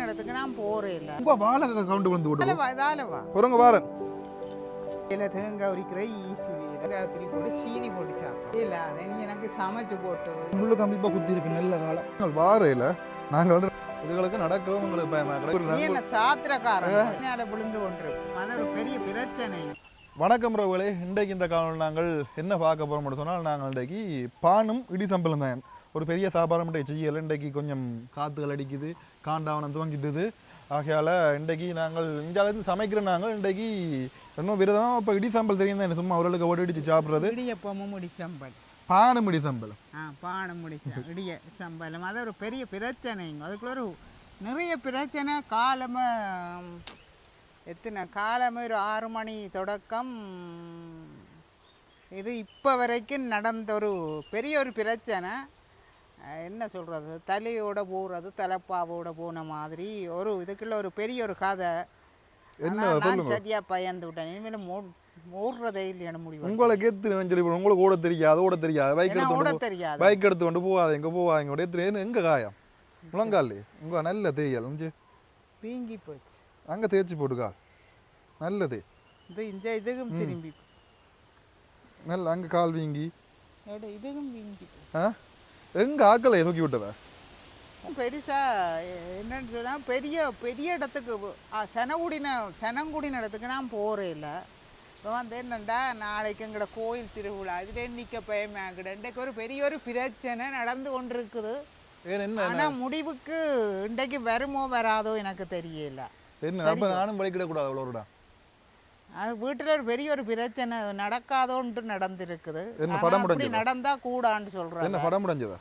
இடத்துக்கு நான் போறேன் இல்லை. உங்க வாழை கவுண்ட் வந்து விட்டு இதாலவா பொறுங்க வாரன் இல்லை தேங்காய் உரிக்கிற ஈஸி தேங்காய் திரி போட்டு சீனி போட்டு சாப்பிடும் இல்லை அதை நீ எனக்கு சமைச்சு போட்டு முள்ளு கம்பிப்பா குத்தி இருக்கு நல்ல காலம் வாரையில நாங்கள் வந்து இதுகளுக்கு நடக்கவும் உங்களுக்கு பயமா என்ன சாத்திரக்காரன் விழுந்து கொண்டிருக்கு அது ஒரு பெரிய பிரச்சனை. வணக்கம் ரவுகளே, இன்றைக்கு இந்த காலம் நாங்கள் என்ன பார்க்க போகிறோம் சொன்னால் நாங்கள் இன்றைக்கு பானும் இடி சம்பளம் தான் ஒரு பெரிய சாப்பாடு மட்டும் செய்யலை. இன்றைக்கு கொஞ்சம் காற்றுகள் அடிக்குது, காண்டாவனம் துவங்கிட்டுது. ஆகையால் இன்றைக்கு நாங்கள் இந்தியாவிலேருந்து சமைக்கிற நாங்கள் இன்றைக்கு இன்னும் விரதம். இப்போ இடி சம்பல் தெரியும் தான், சும்மா அவர்களுக்கு ஓடி இடிச்சு சாப்பிட்றது. இடியப்பமும் இடி சம்பல், பானும் இடி சம்பளம். பானம் முடிச்ச இடிய சம்பளம் அது ஒரு பெரிய பிரச்சனைங்க. அதுக்குள்ள ஒரு நிறைய பிரச்சனை. எத்தனை காலமே ஒரு 6 மணி தொடக்கம் இது இப்போ வரைக்கும் நடந்த ஒரு பெரிய ஒரு பிரச்சனை. என்ன சொல்கிறது, தலையோட போகிறது தலைப்பாவோட போன மாதிரி ஒரு இதுக்குள்ள ஒரு பெரிய ஒரு கதை. நான் சரியா பயந்து விட்டேன். இனிமேல் ஓடுறதே இல்லையான முடிவு. உங்களுக்கு சொல்லி உங்களுக்கு ஓட தெரியாது, ஓட தெரியாது, பைக் எடுத்து கொண்டு போகாது, எங்கே போவாங்க உடைய எங்கே காயம் முழங்காலே உங்க நல்ல தேயல் வீங்கி போச்சு. அங்கே தேய்ச்சி போட்டுக்கா நல்லது. இதுக்கும் திரும்பி நல்ல அங்கே கால் வீங்கி இதுக்கும் வீங்கி எங்கே ஆக்களை தூக்கி விட்டவ பெருசா என்னன்னு சொன்னால் பெரிய பெரிய இடத்துக்கு செனங்குடின இடத்துக்கு நான் போகிறேன் இல்லை. இப்போ வந்து என்னண்டா நாளைக்கு எங்கட கோயில் திருவிழா இதில் நிற்க பயமாக்கிட இன்றைக்கு ஒரு பெரிய ஒரு பிரச்சனை நடந்து கொண்டிருக்குது. ஆனால் முடிவுக்கு இன்றைக்கு வருமோ வராதோ எனக்கு தெரியல. நானும் வலிக்கிடக்கூடாது அவ்வளோடா. அது வீட்டில் ஒரு பெரிய ஒரு பிரச்சனை நடக்காதோன்ட்டு நடந்திருக்குது. அப்படி நடந்தா கூடான்னு சொல்கிறேன். படம் முடிஞ்சதா?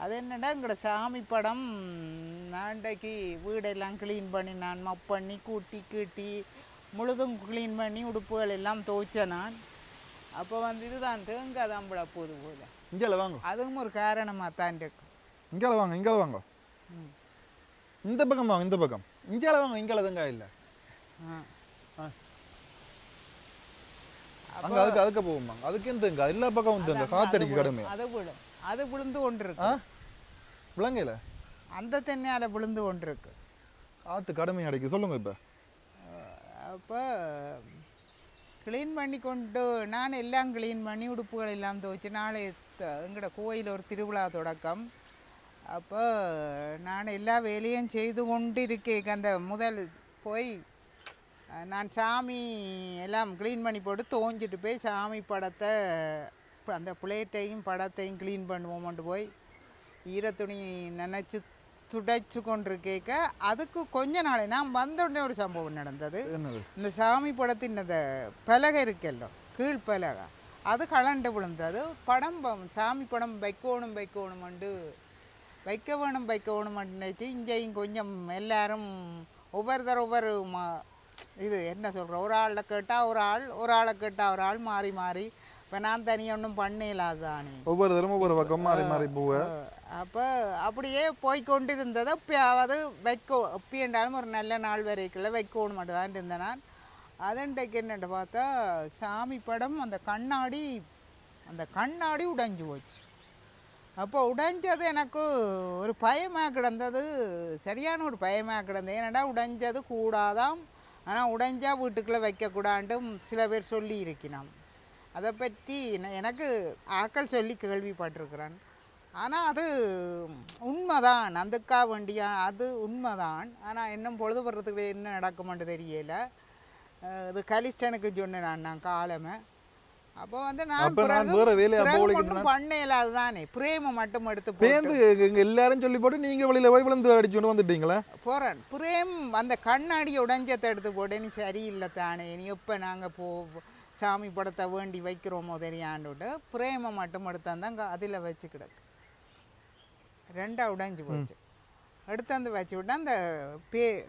அது என்னடா எங்கட சாமி படம் நாண்டைக்கு வீடெல்லாம் க்ளீன் பண்ணி நான் மப் பண்ணி கூட்டி கீட்டி முழுதும் க்ளீன் பண்ணி உடுப்புகள் எல்லாம் துவைச்சேன் நான். அப்போ வந்து இதுதான் தேங்காய் தான் விட போகுது போல. இங்கே வாங்க, அதுவும் ஒரு காரணமாக தான் இருக்கு. இங்கே வாங்க, இங்கே வாங்க, இந்த பக்கம் வாங்க, இந்த பக்கம் இங்கே வாங்க. இங்கே தேங்காய் இல்லை அங்கே அதுக்கு போவோம். அதுக்கு எந்த எல்லா பக்கம் வந்து காத்தடிக்கு கடுமை அது விழுந்து கொண்டிருக்கு. விளங்கல அந்த தென்னையால விழுந்து கொண்டிருக்கு. காற்று கடுமை அடைக்கு. சொல்லுங்க. இப்போ அப்போ க்ளீன் பண்ணி கொண்டு நான் எல்லாம் க்ளீன் பண்ணி உடுப்புகள் எல்லாம் துவைச்சு நாளை எங்களோட கோயில் ஒரு திருவிழா தொடக்கம். அப்போ நான் எல்லா வேலையும் செய்து கொண்டு இருக்கேன். அந்த முதல் போய் நான் சாமி எல்லாம் க்ளீன் பண்ணி போட்டு தோஞ்சிட்டு போய் சாமி படத்தை அந்த பிளேட்டையும் படத்தையும் க்ளீன் பண்ணுவோம்ட்டு போய் ஈரத்துணி நினச்சி துடைச்சு கொண்டிருக்கேக்க அதுக்கு கொஞ்ச நாளை நான் வந்தோடனே ஒரு சம்பவம் நடந்தது. இந்த சாமி படத்தின் அந்த பலகை இருக்கല്ലോ, கீழ் பலகை, அது கலண்டு விழுந்தது. படம் சாமி படம் வைக்கணும்ண்டு வைக்க வேணும்னு நினச்சி இங்கேயும் கொஞ்சம் எல்லாரும் ஒவ்வொரு இது என்ன சொல்கிறோம், ஒரு ஆளை கேட்டால் ஒரு ஆளை கேட்டால் ஒரு ஆள் மாறி மாறி. இப்போ நான் தனியாக ஒன்றும் பண்ணலாதானே, ஒவ்வொரு தரம் ஒவ்வொரு பக்கம் மாறி மாறி போவேன். அப்போ அப்படியே போய்கொண்டிருந்ததை எப்பயாவது எப்படின்றாலும் ஒரு நல்ல நாள் வரைக்குள்ள வைக்கணும் மட்டும் தான் இருந்தேன் நான். அதன்றைக்கு என்னட்டு பார்த்தா சாமி படம் அந்த கண்ணாடி உடைஞ்சு போச்சு. அப்போ உடைஞ்சது எனக்கு ஒரு பயமாக கிடந்தது, சரியான ஒரு பயமாக கிடந்தது. ஏன்னாடா உடைஞ்சது கூடாதாம், ஆனால் உடைஞ்சா வீட்டுக்குள்ளே வைக்கக்கூடாண்டு சில பேர் சொல்லி இருக்கிறோம். அதை பற்றி எனக்கு ஆக்கள் சொல்லி கேள்விப்பட்டிருக்கிறேன். ஆனால் அது உண்மைதான், அதுக்காக வேண்டிய அது உண்மைதான். ஆனால் இன்னும் பொழுதுபடுறதுக்கு என்ன நடக்குமென்று தெரியல. இது கலிஸ்டனுக்கு சொன்னேன் நான் காலமே. அப்போ வந்து நான் பண்ணல, அதுதானே பிரேம மட்டும் எடுத்து எல்லாரும் சொல்லி போட்டு நீங்க வெளியில போய் விழுந்து அடிச்சுட்டு வந்துட்டீங்களா போறேன். பிரேம் அந்த கண்ணாடி உடைஞ்சத்தை எடுத்து போட்டு நீ சரியில்லை தானே, நீ எப்போ நாங்கள் சாமி படத்தை வேண்டி வைக்கிறோமோ தெரியாண்டுட்டு பிரேம மட்டும் எடுத்தாந்தாங்க அதில் வச்சு கிடக்கு. 2 உடைஞ்சு போச்சு. எடுத்தாந்து வச்சு விட்டா அந்த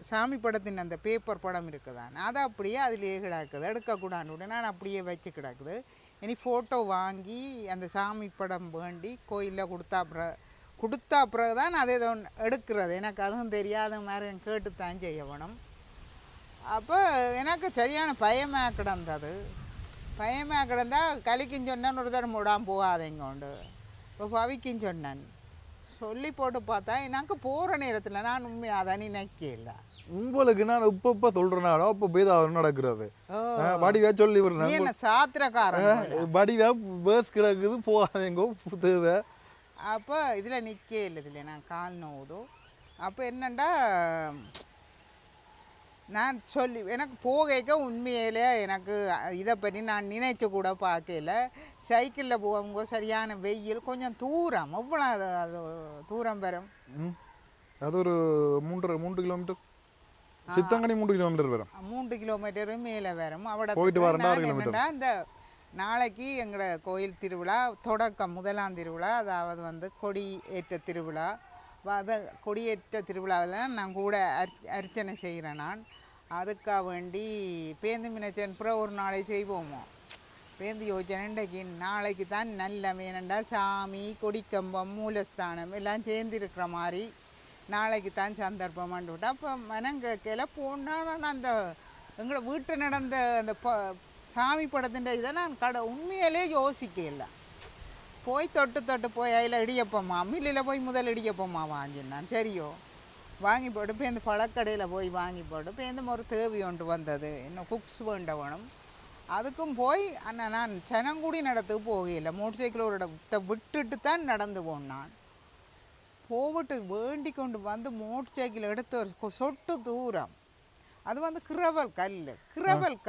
சாமி படத்தின் அந்த பேப்பர் படம் இருக்குதான், அதை அப்படியே அதிலேயே கிடக்குது, எடுக்கக்கூடாண்டு விட்டு நான் அப்படியே வச்சு கிடக்குது. இனி ஃபோட்டோ வாங்கி அந்த சாமி படம் வேண்டி கோயிலில் கொடுத்தா பிறகு தான் அதை எடுக்கிறது. எனக்கு அதுவும் தெரியாத மாதிரி கேட்டுத்தான் செய்ய வேணும். அப்போ எனக்கு சரியான பயமாக கிடந்தது. பயமாக கிடந்தால் கலிக்கும் சொன்னேன், ஒரு தரம் விடாமல் போகாதேங்க உண்டு. இப்போ பவிக்கும் சொன்னேன், சொல்லி போட்டு பார்த்தா எனக்கு போகிற நேரத்தில் நான் உண்மையாக அதை நினைக்கல. உங்களுக்கு நான் இப்ப சொல்றேனாடா இப்ப பேதாவது நடக்கிறது வடிவா சொல்லி நீ என்ன சாத்திரக்காரன் வடிவா பேஸ் கிடக்குது போகாதேங்கோ தேவை. அப்போ இதில் நிற்க இல்லை, இதில் நான் கால் நோவுதும். அப்போ என்னண்டா நான் சொல்லி எனக்கு போகைக்க உண்மையிலே எனக்கு இதை பற்றி நான் நினைச்சு கூட பார்க்கல. சைக்கிளில் போகும்போது சரியான வெயில், கொஞ்சம் தூரம் எவ்வளோ அது தூரம் வரும். அது ஒரு 3 கிலோமீட்டர் சித்தங்கனி 3 கிலோமீட்டர் வரும். 3 கிலோமீட்டரு மேலே வரும். அவட போயிட்டு வரேன்டா என்னென்னா இந்த நாளைக்கு எங்களோட கோயில் திருவிழா தொடக்கம், முதலாம் திருவிழா, அதாவது வந்து கொடி ஏற்ற திருவிழா. அதை கொடியேற்ற திருவிழாவில் நான் கூட அர்ச்சனை செய்கிறேன். நான் அதுக்காக வேண்டி பேந்து மினச்சன் பிற ஒரு நாளை செய்வோமோ பேந்து யோசனை இன்றைக்கு நாளைக்கு தான் நல்ல மேனண்டா சாமி கொடிக்கம்பம் மூலஸ்தானம் எல்லாம் சேர்ந்துருக்கிற மாதிரி நாளைக்கு தான் சந்தர்ப்பமான்னு விட்டா. அப்போ மனங்கேல போனால் நான் அந்த எங்களோட வீட்டில் நடந்த அந்த சாமி படத்தின் இதை நான் உண்மையிலே யோசிக்கல. போய் தொட்டு போய் அதில் இடியப்பம்மா மில்லில் போய் முதல் இடியப்பம்மா வாங்கினான். சரியோ வாங்கி போட்டு பேருந்து பழக்கடையில் போய் வாங்கி போட்டு பேருந்து ஒரு தேவி ஒன்று வந்தது, இன்னும் குக்ஸ் வேண்ட வேணும். அதுக்கும் போய் ஆனால் நான் சனங்குடி நடத்துக்கு போகல. மோட்டர் சைக்கிள் ஒரு இடத்தை விட்டுட்டு தான் நடந்து போனான். போவிட்டு வேண்டி கொண்டு வந்து மோட்டர் சைக்கிள் எடுத்து ஒரு சொட்டு தூரம். அது வந்து கிரவல்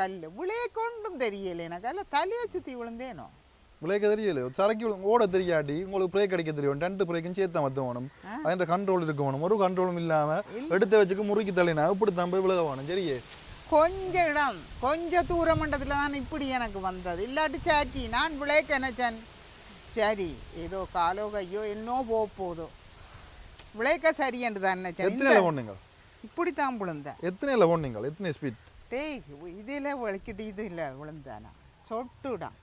கல் விளைய கொண்டும் தெரியல எனக்கு. அதில் தலையை சுற்றி விழுந்தேனோ விளையாட தெரியல. சரக்கு ஓட தெரியாட்டி உங்களுக்கு பிரேக் அடிக்க தெரியும். 2 பிரேக்கும் சேர்த்து மத்தவனும் அந்த கண்ட்ரோல் இருக்கணும். ஒரு கண்ட்ரோலும் இல்லாம எடுத்து வச்சுக்கு முறுக்கி தள்ளினா இப்படி தான் போய் விழுக வேணும். சரியே கொஞ்சம் இடம் கொஞ்சம் தூர மண்டலத்தில் தான் இப்படி எனக்கு வந்தது. இல்லாட்டி சாட்டி நான் விளையாக்க நினைச்சேன். சரி ஏதோ காலோ கையோ என்னோ போதோ விளையாக்க சரி என்று தான் நினைச்சேன். இப்படித்தான் விழுந்தேன். எத்தனை ஓடுனீங்க? எத்தனை ஸ்பீட்? டேய் இதில் விளக்கிட்டு இது இல்லை விழுந்தானா சொட்டுடான்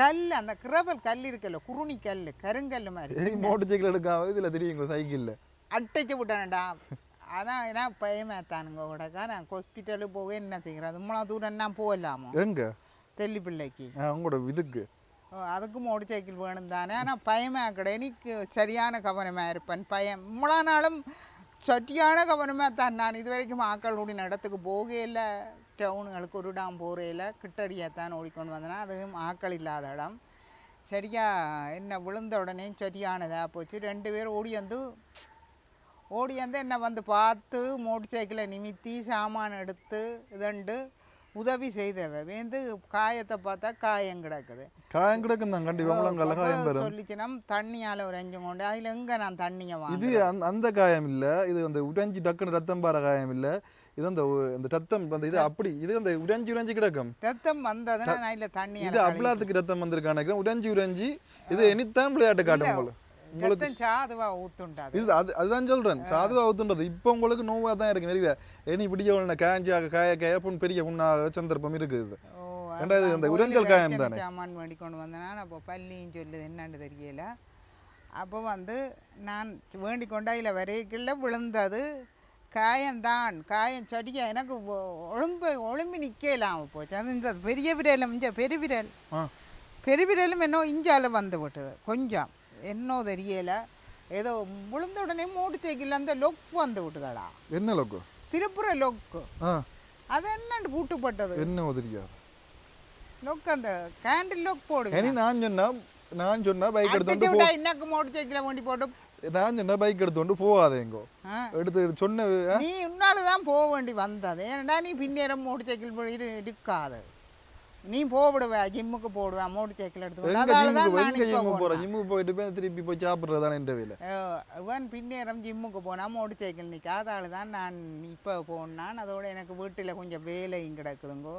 கல். அந்த கிரவல் கல் இருக்கல்ல, குருணி கல், கருங்கல் மாதிரி. மோட்டர் சைக்கிள் எடுக்காம இதில் தெரியுங்க சைக்கிளில் அடிச்சு விட்டானடா. அதான் ஏன்னா பயமேத்தானுங்க கூடக்கா. நான் ஹாஸ்பிட்டலுக்கு போக என்ன செய்கிறேன், அது மூணா தூரம் நான் போகலாமோ எங்க தெல்லி பிள்ளைக்கு உங்களோட இதுக்கு. அதுக்கு மோட்டர் சைக்கிள் வேணும் தானே. ஆனால் பயமே கடை எனக்கு சரியான கவனமாக இருப்பேன். பயம் இவ்வளோ நாளும் சரியான கவனமாக தான். நான் இது வரைக்கும் ஆக்களுடைய இடத்துக்கு போகையில் டவுனுங்களுக்கு ஒரு இடம் போகையில் கிட்டடியாக தான் ஓடிக்கொண்டு வந்தேன்னா அதுவும் ஆக்கள் இல்லாத இடம். சரியா என்ன விழுந்த உடனே சரியானதாக போச்சு. 2 பேர் ஓடி வந்து என்னை வந்து பார்த்து மோட்டர் சைக்கிளை நிமித்தி சாமான் எடுத்து இதண்டு உதவி செய்தவ வேந்து காயத்தை பார்த்தா காயம் கிடக்குது. காயம் கிடக்கும் தான் கண்டிப்பாக சொல்லிச்சுன்னா தண்ணியால் ஒரு எஞ்சும் கொண்டு அதில் எங்கே நான் தண்ணியை வாங்க. இது அந்த காயம் இல்லை, இது அந்த உடைஞ்சி டக்குன்னு ரத்தம் பாற காயம் இல்லை. இது அந்த ரத்தம் அந்த இது அப்படி இது அந்த உடைஞ்சி கிடக்கும். ரத்தம் வந்ததுன்னா நான் இல்லை தண்ணி இது அவ்வளோத்துக்கு ரத்தம் வந்திருக்கான உடைஞ்சி இது எனித்தான் விளையாட்டு காட்டும் போல. உங்களுக்கு சாதுவா ஊத்துண்டாது. இது அதுதான் சொல்றேன், சாதுவா ஊத்துன்றது. இப்போ உங்களுக்கு நோவா தான் இருக்கு. நிறைய இனி பிடிச்ச காய்ஞ்சாக காய பெரிய புண்ணாக சந்தர்ப்பம் இருக்குது. அந்த உரஞ்சல் காயம் தானே. சாமான் வேண்டி கொண்டு வந்தேன்னா அப்போ பள்ளின்னு சொல்லுது என்னன்னு தெரியல. அப்போ வந்து நான் வேண்டி கொண்டாயில் வரைக்குள்ள விழுந்தது காயம்தான். காயம் செடியா எனக்கு ஒழும்பி நிற்கலாம் போச்சு. அது இந்த பெரிய விரலும் பெருவிரலும் என்ன இஞ்சால வந்து விட்டது. கொஞ்சம் என்னோ தெரியல. ஏதோ விழுந்த உடனே மோட்டர் சைக்கிள் அந்த லொக் வந்து விட்டுதாடா. என்ன லொக்கு? திருப்புற லொக்கு. அது என்னன்னு பூட்டுப்பட்டது என்ன தெரியாது. லொக் அந்த கேண்டில் லொக் போடுவேன். நான் சொன்னா பைக் எடுத்து இன்னக்கு மோட்டர் சைக்கிளை வண்டி போட்டு நான் சொன்ன பைக் எடுத்துட்டு போகாதேங்கோ எடுத்து சொன்ன நீ உன்னாலதான் போக வேண்டி வந்தது. ஏன்னா நீ பின்னேறம் மோட்டர் சைக்கிள் போயிட்டு இருக்காது. நீ போடுவ ஜிம்முக்கு போடுவ மோட்டர் சைக்கிள் எடுத்து ஜிம்முக்கு போயிட்டு திருப்பி போய் சாப்பிட்றதான இந்த வேலை. இவன் பின்னேறம் ஜிம்முக்கு போனா மோட்டர் சைக்கிள் நிற்காதால தான் நான் இப்போ போனான். அதோட எனக்கு வீட்டில் கொஞ்சம் வேலையும் கிடக்குதுங்கோ.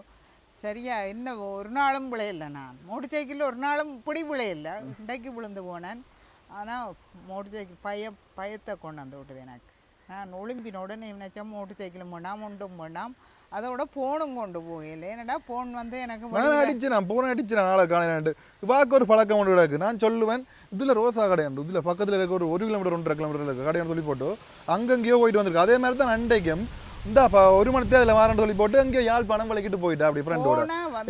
சரியா என்ன ஒரு நாளும் விளையில்லை. நான் மோட்டர் சைக்கிளில் ஒரு நாளும் இப்படி விளையில்லை. இன்றைக்கு விழுந்து போனேன். ஆனால் மோட்டர் சைக்கிள் பயத்தை கொண்டாந்து விட்டுது எனக்கு. நான் ஒலிம்பின உடனே நினைச்சா மோட்டர் சைக்கிளும் வேண்டாம் ஒன்றும் வேண்டாம். அதோட போனும் கொண்டு போகல. ஏன்னடா போன் வந்து எனக்கு போன் அடிச்சு ஆளை காணாண்டு வாக்கு ஒரு பழக்கம் கொண்டு கிடக்கு. நான் சொல்லுவேன் இதில் ரோசா கடையாண்டு இதில் பக்கத்தில் இருக்க ஒரு 1 கிலோமீட்டர் 1.5 கிலோமீட்டர் இருக்கு கடையாண்டு சொல்லி போட்டு அங்கங்கேயோ போயிட்டு வந்திருக்கு. அதே மாதிரி தான் அண்டைக்கும் இந்த 1 மணி அதில் வாரண்டு சொல்லி போட்டு அங்கேயோ யாழ்ப்பாணம் வலிக்கிட்டு போயிட்டா அப்படி ஃப்ரெண்டோட.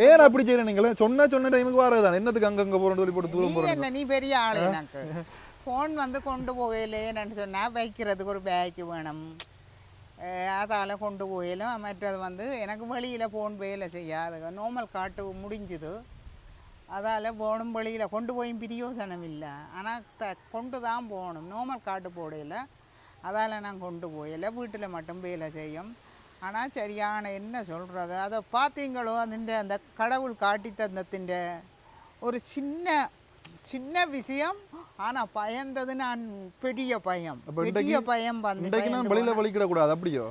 ஏன் அப்படி செய்யறேன் நீங்களே சொன்ன டைமுக்கு வரதுதான். என்னத்துக்கு அங்கங்க போறேன்னு சொல்லி போட்டு தூரம் போறேன். நீ பெரிய ஆளு எனக்கு ஃபோன் வந்து கொண்டு போகலேன்னு சொன்னால் வைக்கிறதுக்கு ஒரு பேக்கு வேணும். அதால் கொண்டு போகலாம். மற்றது வந்து எனக்கு வெளியில் ஃபோன் வேலை செய்யாது, நார்மல் காட்டு முடிஞ்சுது. அதால் போகணும், வெளியில் கொண்டு போயும் பிரயோசனம் இல்லை. ஆனால் கொண்டு தான் போகணும், நார்மல் காட்டு போடையில். அதால் நான் கொண்டு போயில, வீட்டில் மட்டும் வேலை செய்யும். ஆனால் சரியான என்ன சொல்கிறது, அதை பார்த்தீங்களோ அந்த கடவுள் காட்டி தந்தத்தின் ஒரு சின்ன சின்ன விஷயம். ஆனால் பயந்தது நான் பெரிய பயம். பெரிய பயம் வந்து வெளியில வலிக்கிடக்கூடாது. அப்படியோ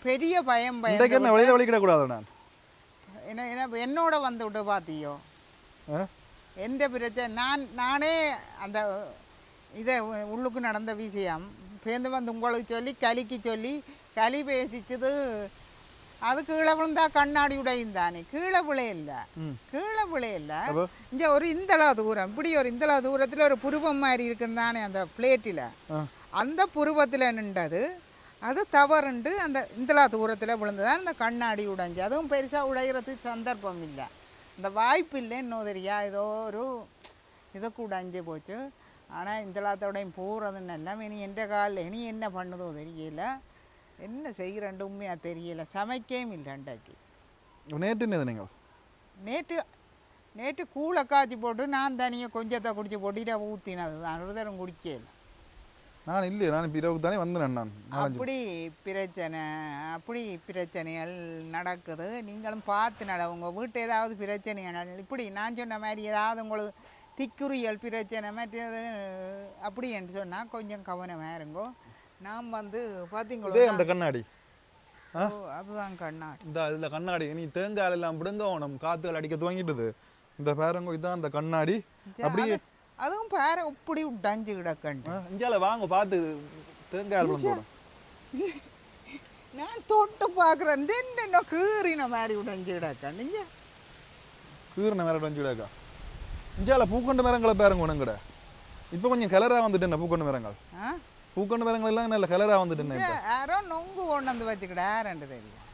பெரிய பயம் வெளியில வலிக்கிடக்கூடாது. நான் என்னோட வந்து விட்டு பார்த்தியோ எந்த பிரச்சனை நானே அந்த இதை உள்ளுக்கு நடந்த விஷயம் பேருந்து வந்து உங்களுக்கு சொல்லி கலிக்கு சொல்லி களி பேசிச்சது. அது கீழே விழுந்தா கண்ணாடி உடையும் தானே, கீழே விளையில்ல, கீழே விளையில்ல. இங்கே ஒரு இந்தளா தூரம், இப்படி ஒரு இந்தளா தூரத்தில் ஒரு புருவம் மாதிரி இருக்குன்னு தானே அந்த பிளேட்டில். அந்த புருவத்தில் நின்றது அது தவறுண்டு அந்த இந்தளா தூரத்தில் விழுந்துதான் அந்த கண்ணாடி உடைஞ்சு. அதுவும் பெருசாக உடைகிறதுக்கு சந்தர்ப்பம் இல்லை, அந்த வாய்ப்பு இல்லை. இன்னும் தெரியா ஏதோ ஒரு இதுக்கு உடைஞ்சு போச்சு. ஆனால் இந்தளாத்தோடையும் போகிறதுன்னு எல்லாம் இனி எந்த காலில் இனி என்ன பண்ணுதோ தெரியல, என்ன செய்கிறேன் உண்மையாக தெரியல. சமைக்கவும் இல்லை அண்டாக்கி. நேற்று நீங்கள் நேற்று கூழை காய்ச்சி போட்டு நான் தனியாக கொஞ்சத்தை குடிச்சு போட்டு ஊற்றினது தான், ஒரு தரம் குடிக்கல. நான் இல்லையே, நான் இப்போ இரவுக்கு தானே வந்தேன். நான் அப்படி பிரச்சனைகள் நடக்குது. நீங்களும் பார்த்து நட, உங்கள் வீட்டு ஏதாவது பிரச்சனைகள் இப்படி நான் சொன்ன மாதிரி ஏதாவது உங்களுக்கு திக்குறியல் பிரச்சனை மற்றது அப்படி என்று சொன்னால் கொஞ்சம் கவனமாக இருங்கோ. நாம் வந்து பார்த்தீங்களோ அந்த கண்ணாடி, அதுதான் கண்ணாடி. இந்த இதில் கண்ணாடி நீ தேங்காய் எல்லாம் பிடுங்க உனம் காற்றுகள் அடிக்க துவங்கிட்டுது. இந்த பேரங்கோ இதுதான் அந்த கண்ணாடி. அப்படியே அதுவும் பேர இப்படி உடஞ்சு கிடக்கண்டு. இஞ்சால வாங்க பார்த்து தேங்காய் நான் தொட்டு பார்க்குறேன், என்ன கீறின மாதிரி உடஞ்சு கிடக்கண்டு. கீறின மாதிரி உடஞ்சு கிடக்கா. இஞ்சால பூக்கண்டு மரங்களை பேருங்க உனங்கட இப்போ கொஞ்சம் கலராக வந்துட்டு என்ன பூக்கண்டு மரங்கள் பூக்கண்டு மரங்கள் எல்லாம் நல்ல கலராக வந்துட்டு யாரோ நொங்கு கொண்டு வந்து வச்சுக்கிட யாருன்னு தெரியும்.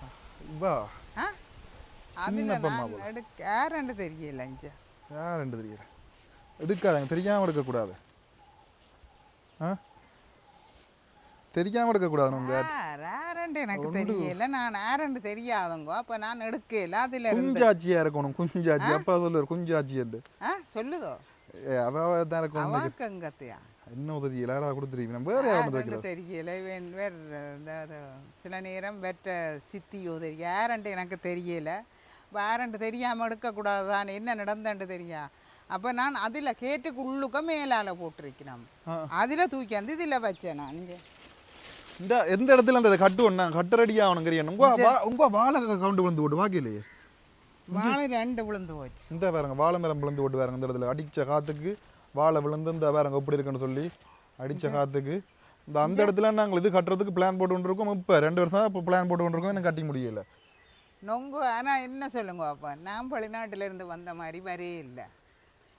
யாருன்னு தெரியல, யாருன்னு தெரியல. எடுக்காதாங்க, தெரியாமல் எடுக்கக்கூடாது. தெரியாமல் எடுக்கக்கூடாது. யாருன்னு எனக்கு தெரியல, நான் யாருன்னு தெரியாதவங்க. அப்போ நான் எடுக்கல. அதில் குஞ்சாச்சியாக இருக்கணும், குஞ்சாச்சி. அப்பா சொல்லுவார் குஞ்சாச்சி என்று சொல்லுதோ. அதான் இருக்கணும். இன்னும் தெரியல, யாராவது கொடுத்துருவீங்க. நம்ம வேறு யாரும் தெரியல. வேறு சில நேரம் வெற்ற சித்தியோ தெரியும். யாருன்ட்டு எனக்கு தெரியல. யாருன்ட்டு தெரியாமல் எடுக்கக்கூடாது தான், என்ன நடந்தன்ட்டு தெரியா. அப்போ நான் அதில் கேட்டுக்கு உள்ளுக்க மேலால் போட்டிருக்கிறேன். அதில் தூக்கி வந்து இதில் வச்சேன் நான். இந்த எந்த இடத்துல அந்த கட்டுவண்ணா கட்டுறடியா அவனுக்கு உங்க வாழை கவுண்டு விழுந்து போட்டு வாக்கிலையே. வாழை 2 விழுந்து போச்சு. இந்த வேறங்க வாழை மரம் விழுந்து போட்டு வேறங்க. இந்த இடத்துல அடிச்ச காத்துக்கு வாழை விழுந்து இந்த வேறங்க எப்படி இருக்குன்னு சொல்லி அடிச்ச காத்துக்கு அந்த இடத்துல நாங்கள் இது கட்டுறதுக்கு பிளான் போட்டு கொண்டிருக்கோம். இப்போ 2 வருஷம் இப்போ பிளான் போட்டு கொண்டிருக்கோம், எனக்கு கட்டி முடியல. நொங்கு ஆனால் என்ன சொல்லுங்க அப்போ, நான் வெளிநாட்டிலேருந்து வந்த மாதிரி வரே இல்லை.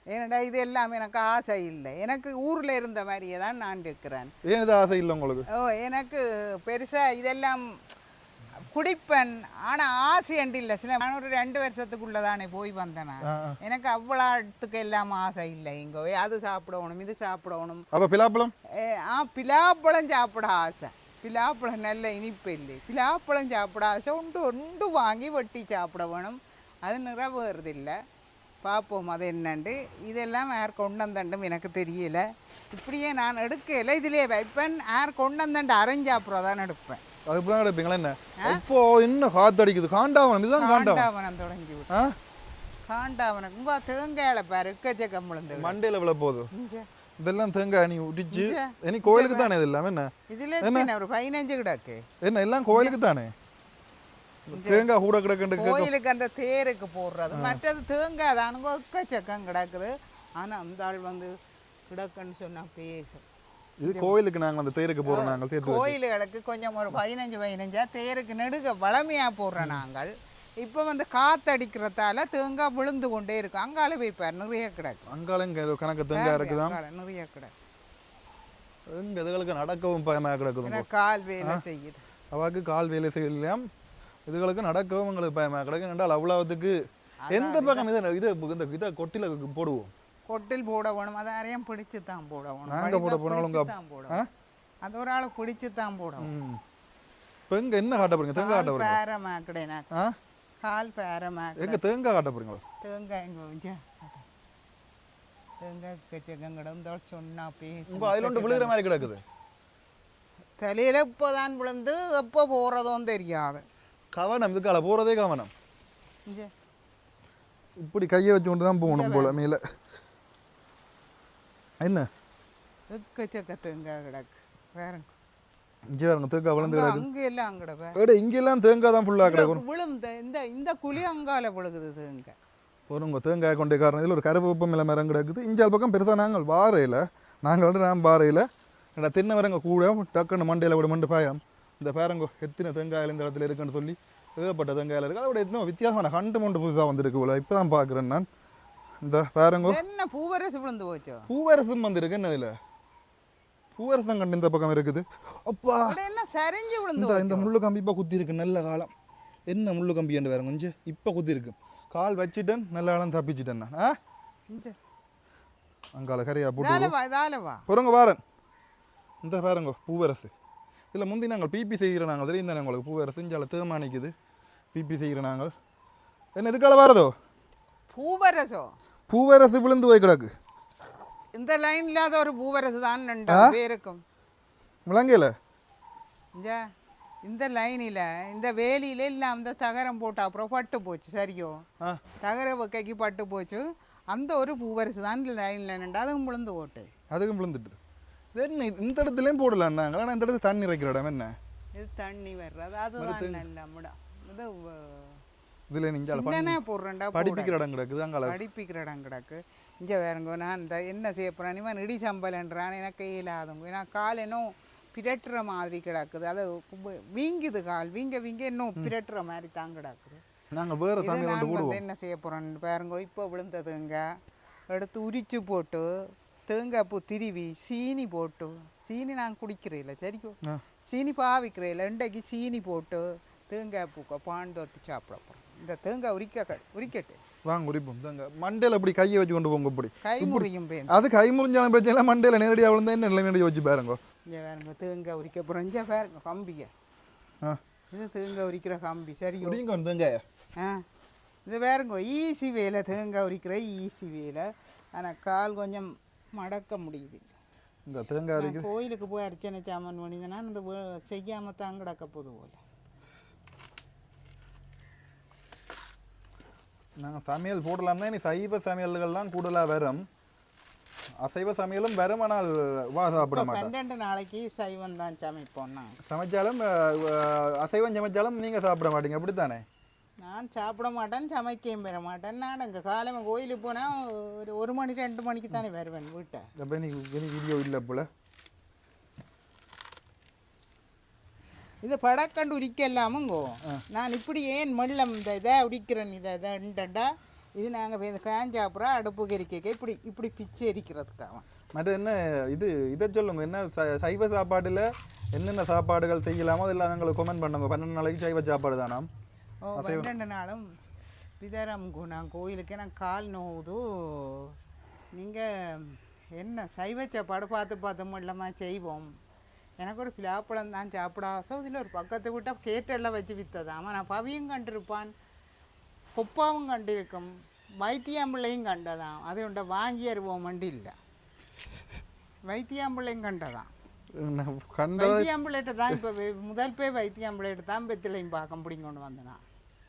ஏன்னடா இது எல்லாம் எனக்கு ஆசை இல்லை. எனக்கு ஊரில் இருந்த மாதிரியே தான் நான் இருக்கிறேன். ஏன் இது ஆசை இல்லை உங்களுக்கு? எனக்கு பெருசாக இதெல்லாம் குடிப்பேன், ஆனால் ஆசை அண்டு இல்லை. சில நான் ஒரு 2 வருஷத்துக்குள்ளே தானே போய் வந்தேன். எனக்கு அவ்வளோத்துக்கு எல்லாம் ஆசை இல்லை. இங்கே அது சாப்பிடணும், இது சாப்பிடணும். அப்போ பிலாப்பழம் பிலாப்பழம் சாப்பிட ஆசை. பிலாப்பழம் நல்ல இனிப்பு இல்லை. பிலாப்பழம் சாப்பிட ஆசை. ஒன்று வாங்கி வெட்டி சாப்பிட வேணும். அது நிறைவேறதில்லை. பார்ப்போம் அது என்னண்டு. இதெல்லாம் யார் கொண்டு வந்தண்டும் எனக்கு தெரியல. இப்படியே நான் எடுக்கல. இதிலே வைப்பேன். யார் கொண்டு வந்தண்டு அரைஞ்சு அப்புறம் தான் எடுப்பேன். அதுக்கு எடுப்பீங்களா? என்ன இப்போ என்ன காத்து அடிக்குது? காண்டாவனம் இதுதான் காண்டாவனம் தொடங்கி விட்டு. காண்டாவனம் உங்க தேங்காயில பாரு எக்கச்சக்கம் விழுந்து மண்டையில விழ போதும். இதெல்லாம் தேங்காய் நீ உடிச்சு இனி கோயிலுக்கு தானே இது எல்லாமே. என்ன இதுல ஒரு 15 கிடக்கு. என்ன எல்லாம் கோயிலுக்கு தானே? தேங்காய் கூட கிடக்கு கோயிலுக்கு அந்த தேருக்கு போடுறது. மற்றது தேங்காய் தானுங்க எக்கச்சக்கம் கிடக்குது. ஆனா அந்த ஆள் வந்து கிடக்குன்னு சொன்னா பேசும். இது கோயிலுக்கு நாங்கள் அந்த தேருக்கு போடுறோம். நாங்கள் சேர்த்து கோயிலுகளுக்கு கொஞ்சம் ஒரு 15 தேருக்கு நெடுக வளமையா போடுறோம் நாங்கள். இப்போ வந்து காத்தடிக்கிறதால தேங்காய் விழுந்து கொண்டே இருக்கும். அங்கால வைப்பார் நிறைய கிடக்கு. அங்காலும் கணக்கு தேங்காய் இருக்குதான், நிறைய கிடக்கு. எங்க இதுகளுக்கு நடக்கவும் பயமாக கிடக்குது. கால் வேலை செய்யுது. அவாக்கு கால் வேலை செய்யலாம். இதுகளுக்கு நடக்கவும் எங்களுக்கு பயமாக கிடக்கு. என்றால் அவ்வளவுக்கு எந்த பக்கம் இதை இதை கொட்டில போடுவோம். பொட்டில் போட வேணும் அதை யாரையும் பிடிச்சு தான் போட வேணும் நாங்க போட போனாலும் தான் போடணும் அது ஒரு ஆளை பிடிச்சு தான் போடணும் இப்போ எங்க என்ன காட்ட போறீங்க தேங்காய் காட்ட போறீங்க பேரமாக்கடேனா கால் பேரமாக்க எங்க தேங்காய் காட்ட போறீங்களா தேங்காய் எங்க கொஞ்சம் தேங்காய் கச்சங்கடம் தான் சொன்னா பேச உங்க அதுல ஒன்று விழுகிற மாதிரி கிடக்குது தலையில இப்போதான் விழுந்து எப்போ போறதும் தெரியாது கவனம் இதுக்கால போறதே கவனம் இப்படி கையை வச்சு கொண்டு தான் போகணும் போல மேல என்ன எக்கச்சக்க தேங்காய் கிடக்கு வேற இங்கே வரணும் தேங்காய் வளர்ந்து கிடக்கு அங்க எல்லாம் அங்கட ஏடா இங்கெல்லாம் தேங்காய் தான் ஃபுல்லாக கிடக்கும் விழும் இந்த குழி அங்கால விழுகுது தேங்காய் போருங்க தேங்காய் கொண்டே காரணம் இதில் ஒரு கருவேப்பம் இல்லை மரம் கிடக்குது இஞ்சால் பக்கம் பெருசாக நாங்கள் வாரையில் நாங்கள் வந்து நான் பாறையில் ஏன்னா தென்னை மரங்க கூட டக்குன்னு மண்டையில் விட மண்டு பாயம் இந்த பேரங்கோ எத்தனை தேங்காயில் இந்த இடத்துல இருக்குன்னு சொல்லி ஏகப்பட்ட தேங்காயில் இருக்குது அதோட எத்தனை வித்தியாசமான கண்டு மண்டு புதுசாக வந்துருக்கு போல இப்போ தான் பார்க்குறேன் நான் இந்த பேரங்கோ என்ன பூவரசு விழுந்து போச்சோ பூவரசும் வந்துருக்கு என்ன இதில் பூவரசம் கண்டு இந்த பக்கம் இருக்குது அப்பா என்ன சரிஞ்சு விழுந்து இந்த முள்ளு கம்பி இப்போ குத்தி இருக்கு நல்ல காலம் என்ன முள்ளு கம்பி என்று வேற கொஞ்சம் இப்போ குத்தி இருக்கு கால் வச்சுட்டேன் நல்ல காலம் தப்பிச்சிட்டேன் நான் அங்கால கரையா போட்டு பொறுங்க வாரன் இந்த பாருங்க பூவரசு இதில் முந்தி நாங்கள் பிபி செய்கிற நாங்கள் தெரியும் உங்களுக்கு பூவரசு இஞ்சால தேமானிக்குது பிபி செய்கிற நாங்கள் என்ன எதுக்கால வரதோ பூவரசோ பூவரசு விழுந்து போய் கிடக்கு இந்த லைன் இல்லாத ஒரு பூவரசு தான் பேருக்கும் முழங்கையில் இந்த லைனில் இந்த வேலியில எல்லாம் இந்த தகரம் போட்டு அப்புறம் பட்டு போச்சு சரியோ தகர வைக்கைக்கு பட்டு போச்சு அந்த ஒரு பூவரசு தான் லைனில் நின்று அதுவும் விழுந்து போட்டு அதுக்கும் விழுந்துட்டு என்ன இந்த இடத்துலையும் போடலாம் நாங்கள் ஆனால் இந்த இடத்துல தண்ணி வைக்கிற இடம் என்ன இது தண்ணி வர்றது அதுதான் நல்ல முடம் இது இதில் நீங்கள் போடுறேன்டா படிப்பிக்கிற இடம் கிடக்குது அங்கே படிப்பிக்கிற இடம் கிடக்கு இங்கே வேறுங்க நான் இந்த என்ன செய்ய போகிறேன் இவன் இடி சம்பலன்றான் எனக்கு இல்லாதவங்க ஏன்னா கால் இன்னும் பிரட்டுற மாதிரி கிடக்குது அது வீங்குது கால் வீங்க இன்னும் பிரட்டுற மாதிரி தான் கிடக்குது நாங்கள் வேறு வந்து என்ன செய்ய போகிறோன்னு பாருங்க இப்போ விழுந்ததுங்க எடுத்து உரிச்சு போட்டு தேங்காய் பூ திருவி சீனி போட்டு சீனி நான் குடிக்கிறேன் சரிக்கோ சீனி பாவிக்கிறேன் இன்றைக்கு சீனி போட்டு தேங்காய் பூக்க பான் தொட்டு சாப்பிட போகிறோம் இந்த தேங்காய் உரிக்கட்டு வாங்க உரிப்போம் தேங்காய் மண்டையில் அப்படி கையை வச்சு கொண்டு போங்க இப்படி கை முறியும் அது கை முறிஞ்சாலும் பிரச்சனை இல்லை மண்டையில் நேரடியாக விழுந்தா என்ன நிலைமையோட யோசிச்சு பாருங்க இங்கே வேறுங்க தேங்காய் உரிக்க போகிறோம் இங்கே பாருங்க கம்பிங்க இது தேங்காய் உரிக்கிற கம்பி சரி உரிங்க தேங்காய் இது வேறுங்க ஈஸி வேலை தேங்காய் உரிக்கிற ஈஸி வேலை ஆனால் கால் கொஞ்சம் மடக்க முடியுது இந்த தேங்காய் கோயிலுக்கு போய் அர்ச்சனை சாமான் பண்ணிங்கன்னா இந்த செய்யாமல் தான் கிடக்க போது போல் நாங்கள் சமையல் போடலாம் தான் இனி சைவ சமையல்கள்லாம் கூடுதலாக வரும் அசைவ சமையலும் வரும் ஆனால் வா சாப்பிட மாட்டோம் 12 நாளைக்கு சைவம் தான் சமைப்போம் நாங்கள் சமைச்சாலும் அசைவம் சமைச்சாலும் நீங்கள் சாப்பிட மாட்டீங்க அப்படித்தானே நான் சாப்பிட மாட்டேன் சமைக்கவும் பெற மாட்டேன் நான் அங்கே காலையில் கோயிலுக்கு போனால் ஒரு மணி 2 மணிக்கு தானே வருவேன் வீட்டை அப்போ நீ வீடியோ இல்லை போல் இது படக்கண்டு உரிக்கலாமுங்கோ நான் இப்படி ஏன் மல்லம் இதை உரிக்கிறேன் இதைண்டா இது நாங்கள் இந்த காஞ்சாப்புறம் அடுப்பு கறிக்க இப்படி பிச்சு எரிக்கிறதுக்காக மற்ற என்ன இதை சொல்லுங்க என்ன சைவ சாப்பாட்டில் என்னென்ன சாப்பாடுகள் செய்யலாமோ அதெல்லாம் எங்களுக்கு கமெண்ட் பண்ணுங்க 12 நாளைக்கு சைவ சாப்பாடு தானாம் 12 நாளும் பிதரம்கோ நான் கோயிலுக்கு எனக்கு கால் நோவுது நீங்கள் என்ன சைவ சாப்பாடு பார்த்து மல்லமா செய்வோம் எனக்கு ஒரு பிளாப்பழம் தான் சாப்பிட ஆசை இதில் ஒரு பக்கத்தை விட்டால் கேட்டெல்லாம் வச்சு விற்றதாம் நான் பவியும் கண்டிருப்பான் கொப்பாவும் கண்டிருக்கும் வைத்தியாம்பிள்ளையும் கண்டதான் அதை உண்ட வாங்கி அறிவோம் மண்டி இல்லை வைத்தியாம்பிள்ளையும் கண்டதான் வைத்தியாம்பிள்ளைகிட்ட தான் இப்போ முதல் போய் வைத்தியாம்பிள்ளைகிட்ட தான் பெத்திலையும் பார்க்க முடியும் கொண்டு வந்தேன்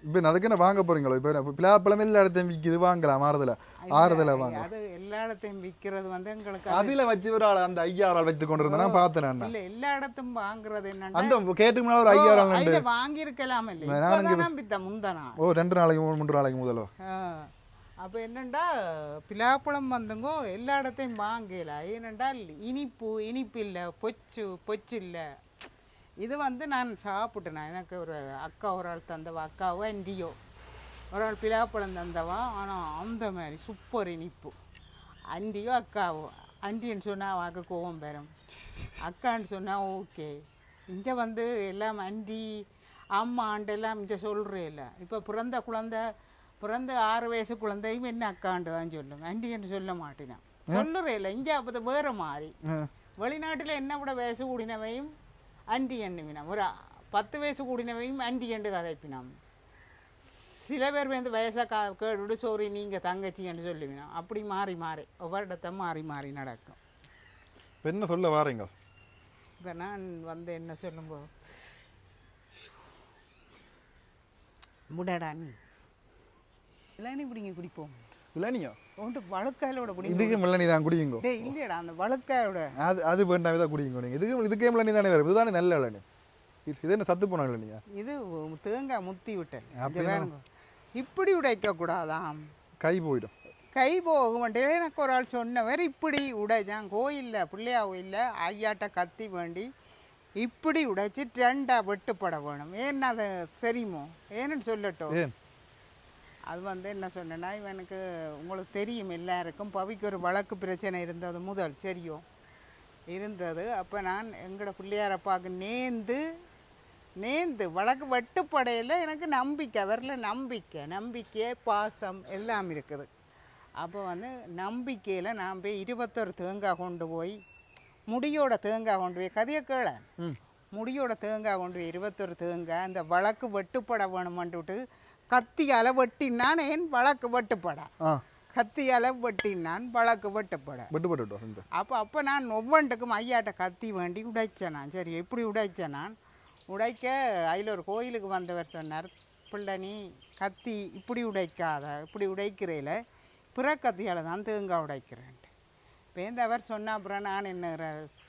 இப்போ அதுக்கு என்ன வாங்க போறீங்களோ இப்போ பிளாப்பழம் எல்லா இடத்தையும் விற்கிது வாங்கலாம் ஆறுதல வாங்க அது எல்லா இடத்தையும் விற்கிறது வந்து எங்களுக்கு அதில் வச்சு ஒரு ஆள் அந்த 5000 வைத்து கொண்டு இருந்தேன் பார்த்தேன் இல்லை எல்லா இடத்தும் வாங்குறது என்னன்னா அந்த கேட்டுக்கு மேலே ஒரு 5000 வாங்கியிருக்கலாம் இல்லை பித்த முந்தனா 2 நாளைக்கு 3 நாளைக்கு முதலோ அப்போ என்னண்டா பிலாப்பழம் வந்துங்கோ எல்லா இடத்தையும் வாங்கல ஏனென்றால் இனிப்பு இல்லை பொச்சு இல்லை இது வந்து நான் சாப்பிட்டேன் எனக்கு ஒரு அக்கா ஒரு ஆள் தந்தவா அக்காவோ அண்டியோ ஒரு ஆள் பிலாப்பழம் தந்தவா ஆனால் அந்த மாதிரி சூப்பர் இனிப்பு அண்டியோ அக்காவோ அண்டின்னு சொன்னால் வாக்கு கோவம் பெறும் அக்கான்னு சொன்னால் ஓகே இங்கே வந்து எல்லாம் அண்டி அம்மா ஆண்டெல்லாம் இங்கே சொல்கிறே இல்லை இப்போ பிறந்த குழந்தை பிறந்த 6 வயசு குழந்தையும் என்ன அக்காண்டு தான் சொல்லும், ஆண்டி என்று சொல்ல மாட்டேனான். சொல்லுறே இல்லை இங்கே அப்போ வேறு மாதிரி. வெளிநாட்டில் என்ன விட வயசு கூடினவையும் ஆண்டி எண்ணுவினான், ஒரு 10 வயசு கூடினவையும் ஆண்டி என்று கதைப்பினான். சில பேர் வந்து வயசாக கேட்டுவிட்டு சோரி நீங்கள் தங்கச்சி என்று சொல்லுவினா. அப்படி மாறி மாறி ஒவ்வொரு இடத்த மாறி மாறி நடக்கும். இப்போ என்ன சொல்ல வாரீங்க? இப்போ நான் வந்து என்ன சொல்லும்போ முடடா நீ இளநீ பிடிங்க குடிப்போம். இளநியா? ஒன்று வழுக்காயோட குடிங்க. இதுக்கு இளநீ தான் குடிங்க. டே இல்லையடா அந்த வழுக்காயோட அது வேண்டாமே தான் குடிங்க. நீங்கள் இதுக்கே இளநீ தானே வேறு, இதுதானே நல்ல இளநீ. இது என்ன சத்து போன இளநியா? இது தேங்காய் முத்தி விட்டேன். வேணுங்க இப்படி உடைக்கக்கூடாதாம், கை போயிடும். கை போக மாட்டேன். எனக்கு ஒரு ஆள் சொன்னவர் இப்படி உடைச்சான் கோயிலில் பிள்ளையா கோயிலில் ஐயாட்ட கத்தி வேண்டி இப்படி உடைச்சி 2 வெட்டுப்பட வேணும். ஏன்னு அது தெரியுமோ? ஏன்னு சொல்லட்டும். அது வந்து என்ன சொன்னேன்னா, இவனுக்கு உங்களுக்கு தெரியும் எல்லாருக்கும் பவிக்கு ஒரு வழக்கு பிரச்சனை இருந்தது முதல் சரியோ இருந்தது. அப்போ நான் எங்களோட பிள்ளையாரப்பாவுக்கு நேர்ந்து வழக்கு வெட்டுப்படையில் எனக்கு நம்பிக்கை வரல. நம்பிக்கை பாசம் எல்லாம் இருக்குது. அப்போ வந்து நம்பிக்கையில் நான் போய் 21 தேங்காய் கொண்டு போய் முடியோட தேங்காய் கொண்டு போய் கதையை கேள முடியோட தேங்காய் கொண்டு போய் 21 தேங்காய் அந்த வழக்கு வெட்டுப்பட வேணுமென்றுட்டு கத்தியால் வெட்டினான். ஏன் வழக்கு வெட்டுப்பட கத்தியால் வெட்டினான் வழக்கு வெட்டுப்பட. அப்போ நான் ஒவ்வொன்றுக்கும் ஐயாட்ட கத்தி வேண்டி உடைச்சேன் நான். சரி எப்படி உடைச்சேன் நான் உடைக்க அதில் ஒரு கோயிலுக்கு வந்தவர் சொன்னார், பிள்ளை நீ கத்தி இப்படி உடைக்காத, இப்படி உடைக்கிறேல பிற கத்தியால் தான் தேங்காய் உடைக்கிறேன்ட்டு. பேந்தவர் சொன்ன அப்புறம் நான் என்ன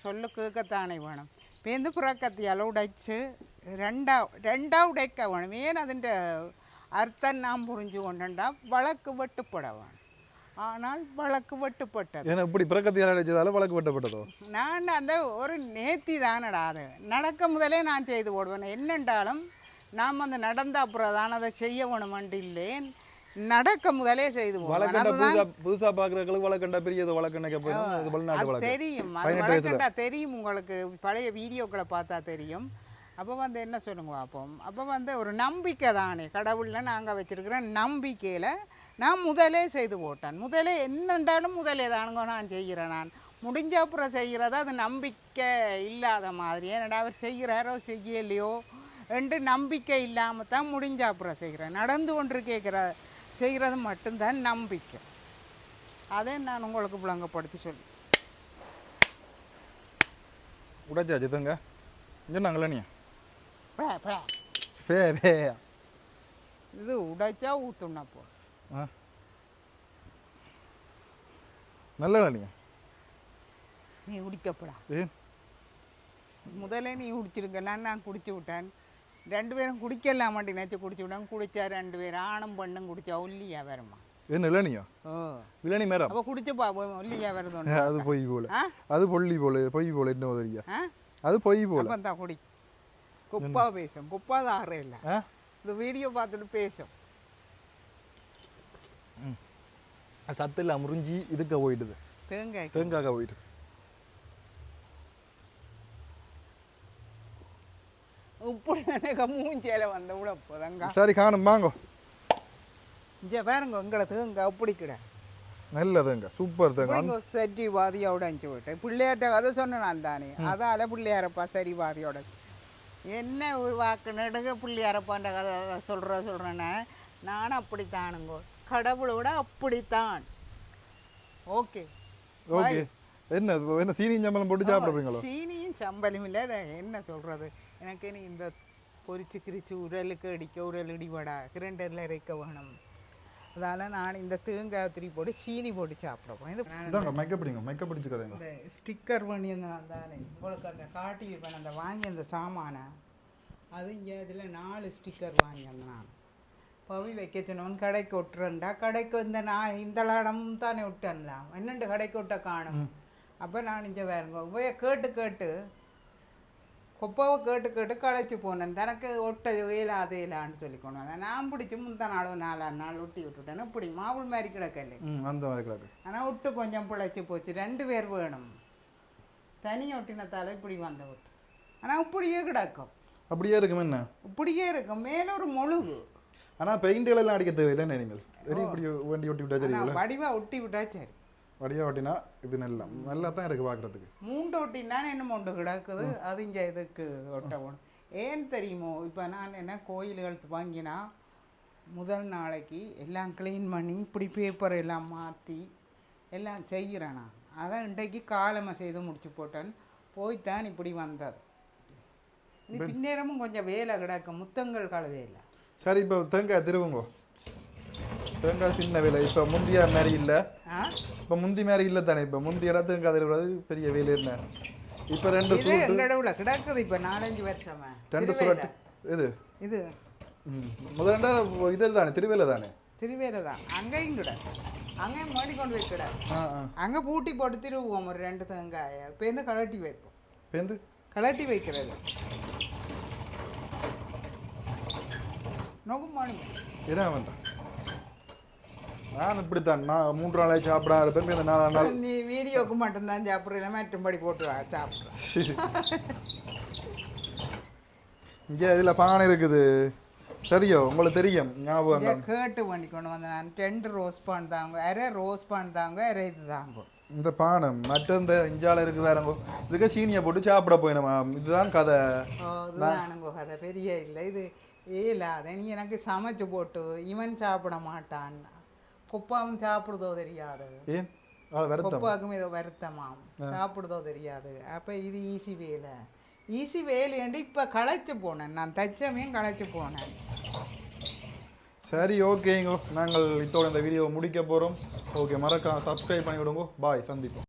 சொல்லு கேட்கத்தானே வேணும். பேந்து பிற கத்தியால் உடைச்சு ரெண்டா உடைக்க வேணும். ஏன் அதுன்ற அர்த்தம் நான் புரிஞ்சு கொண்டா வழக்கு வெட்டுப்பட வேணும். ஆனால் வழக்கு வெட்டுப்பட்டது. ஏன்னா இப்படி பிரகத்தியால் அடைச்சதால வழக்கு வெட்டப்பட்டதோ? நான் அந்த ஒரு நேர்த்தி தானடா அது. நடக்க முதலே நான் செய்து போடுவேன். என்னென்றாலும் நாம் அந்த நடந்த அப்புறம் தான் அதை செய்ய வேணுமென்று இல்லேன், நடக்க முதலே செய்து போடுவேன். புதுசாக பார்க்குறவங்களுக்கு வழக்கண்டா பெரிய வழக்கண்டா தெரியும். அது வழக்கண்டா தெரியும் உங்களுக்கு, பழைய வீடியோக்களை பார்த்தா தெரியும். அப்போ வந்து என்ன சொல்லுங்க பார்ப்போம். அப்போ வந்து ஒரு நம்பிக்கை தானே கடவுளில் நாங்கள் வச்சுருக்கிற நம்பிக்கையில் நான் முதலே செய்து போட்டேன். முதலே என்னென்றாலும் முதலே தானுங்க நான் செய்கிறேன். நான் முடிஞ்ச அப்புறம் செய்கிறத அது நம்பிக்கை இல்லாத மாதிரி. ஏன்னா அவர் செய்கிறாரோ செய்யலையோ ரெண்டு நம்பிக்கை இல்லாமல் தான் முடிஞ்ச அப்புறம் செய்கிறேன். நடந்து கொண்டு செய்கிறது மட்டும்தான் நம்பிக்கை. அதை நான் உங்களுக்கு விளங்கப்படுத்தி சொல்லி உடைச்சாச்சு தங்க சொன்னாங்களே நீ இது உடைச்சா ஊத்துனா போ நல்ல நீ குடிக்கப்படா. முதல்ல நீ குடிச்சிருக்க, நான் குடிச்சு விட்டேன். 2 பேரும் குடிக்கலாம் மாட்டி நினச்சி குடிச்சு விட்டாங்க. குடிச்சா 2 பேரும் ஆணும் பெண்ணும் குடிச்சா ஒல்லியா வருமா? என்ன இளநியா? இளநி மேடம் அப்போ குடிச்சு பா ஒல்லியா வருது. அது பொய் போல, அது பொல்லி போல, பொய் போல என்ன உதவியா? அது பொய் போல. அப்போ தான் குடி குப்பா பேசும். குப்பா தான் ஆறே இல்லை. இந்த வீடியோ பார்த்துட்டு பேசும். சத்து இல்லை முறிஞ்சி இதுக்க போயிடுது, தேங்காய்க்க போயிடுது. இப்படி தானே மூஞ்சியில வந்த விட போதங்க. சரி காணும் வாங்க. இங்கே பாருங்க எங்களை தேங்காய் அப்படி கிட நல்ல தேங்காய், சூப்பர் தேங்காய். சரிவாதியோட அஞ்சு விட்டேன். பிள்ளையார்ட்ட கதை சொன்னேன் நான் தானே, அதால பிள்ளையாரப்பா சரிவாதியோட என்ன வாக்கு நடுங்க பிள்ளையாரப்பான்ற கதை சொல்கிறேன்னா நானும் அப்படித்தானுங்கோ, கடவுளோட அப்படித்தான். Okay okay. என்ன சீனியும் சம்பளம் போட்டு சாப்பிடுவீங்களோ? சீனியும் சம்பளம் இல்லை. என்ன சொல்கிறது, எனக்கு நீ இந்த பொரிச்சு கிரிச்சு உரலுக்கு அடிக்க உரல் இடிவடா கிரைண்டரில் இறைக்க வேணும். அதால் நான் இந்த தேங்காய் திரி போட்டு சீனி போட்டு சாப்பிடுவோம். இது மைக்க பிடிச்சிக்கோங்க. இந்த ஸ்டிக்கர் பண்ணி நான் தானே உங்களுக்கு அந்த காட்டி வைப்பேன். அந்த வாங்கி அந்த சாமானை அது இங்கே இதில் 4 ஸ்டிக்கர் வாங்கி அந்த நான் பவி வைக்க சொன்னவன் கடைக்கு விட்டுறேன்டா. கடைக்கு நான் இந்த இடமும் தானே விட்டேன்லாம், என்னண்டு கடைக்கு விட்ட காணும். அப்போ நான் இங்கே வேறுங்க கேட்டு கொப்பாவை கேட்டு களைச்சி போனேன். தனக்கு ஒட்ட இயலாது இயலான்னு சொல்லி கொண்டு வந்தேன். நான் பிடிச்சி முந்தா நாளும் 4 நாள் ஒட்டி விட்டுட்டேன். இப்படி மாவுள் மாதிரி கிடக்கல, அந்த மாதிரி கிடக்கு. ஆனால் விட்டு கொஞ்சம் பிழைச்சி போச்சு. 2 பேர் வேணும். தனி ஒட்டினத்தால் இப்படி வந்த விட்டு, ஆனால் இப்படியே கிடக்கும். அப்படியே இருக்கும். என்ன இப்படியே இருக்கும்? மேலே ஒரு மொழுகு ஆனால் பெயிண்டுகள் எல்லாம் அடிக்க தேவையில்லை இனிமேல் இப்படி வண்டி ஒட்டி விட்டா சரி ஆனா வடிவா ஒட்டி விட்டா சரி. வடியா ஒட்டினா இது நல்லா தான் இருக்குது பார்க்குறதுக்கு. மூண்டு ஒட்டினா என்ன மூண்டு கிடக்குது அது இங்கே இதுக்கு ஒட்ட போகணும். ஏன் தெரியுமோ இப்போ நான் என்ன கோயில்கள் வாங்கினா முதல் நாளைக்கு எல்லாம் க்ளீன் பண்ணி இப்படி பேப்பர் எல்லாம் மாற்றி எல்லாம் செய்கிறேன் நான். அதான் இன்றைக்கு காலமாக செய்து முடிச்சு போட்டேன். போய்த்தான் இப்படி வந்தது. இது பின்னேரமும் கொஞ்சம் வேலை கிடக்கு முத்தங்கள் கால வேலை. சரி இப்போ தேங்காய் திருவுங்கோ. தேங்காய் சின்ன வேலை இப்போ முந்திய மாதிரி இல்லை. இப்போ முந்தி மாதிரி இல்லை தானே. இப்போ முந்திய தேங்காய் திருவுறது பெரிய வேலை என்ன. இப்போ 2 சுருட்டு கடவுள கிடக்குது. இப்போ 4-5 வருஷமா 2 சுருட்டு இது இது முதல்ல இதில் தானே திருவேலை தானே. திருவேலை தான். அங்கேயும் கிட அங்கேயும் மாடி கொண்டு போய் கிட அங்கே பூட்டி போட்டு திருவுவோம் ஒரு 2 தேங்காயை பேருந்து கலட்டி வைப்போம். பேருந்து கலட்டி வைக்கிறது நோக்குமானு என்ன வேண்டாம். நான் இப்படித்தான் நான் 3 நாளே சாப்பிடாத பேர் இந்த 4 நாள் நீ வீடியோக்கு மட்டும்தான் சாப்பிட்றீங்க மற்றும்படி போட்டு சாப்பிட்றேன். இங்கே இதில் பானை இருக்குது சரியோ உங்களுக்கு தெரியும் ஞாபகம். கேட்டு பண்ணி கொண்டு வந்தேன் நான். 2 ரோஸ் பான் தாங்க, அரை ரோஸ் பான் தாங்க, அரை இது தாங்க. இந்த பானை மற்ற இந்த இஞ்சால இருக்குது வேறங்கோ. இதுக்கு சீனியை போட்டு சாப்பிட போயினமா. இதுதான் கதை. இதுதானுங்கோ கதை. பெரிய இல்லை இது ஏலாத. நீ எனக்கு சமைச்சு போட்டு இவன் சாப்பிட மாட்டான். கொப்பாவும் சாப்பிடுதோ தெரியாது. ஏன் கொப்பாவுக்கும் ஏதோ வருத்தமாம் சாப்பிடுதோ தெரியாது. அப்போ இது ஈஸி வேலை. ஈஸி வேலையண்டு இப்போ களைச்சு போனேன் நான். தச்சமையும் களைச்சு போனேன். சரி ஓகேங்கோ. நாங்கள் இதோட இந்த வீடியோவை முடிக்க போகிறோம். ஓகே மறக்காம சப்ஸ்கிரைப் பண்ணி விடுங்கோ. பாய் சந்திப்போம்.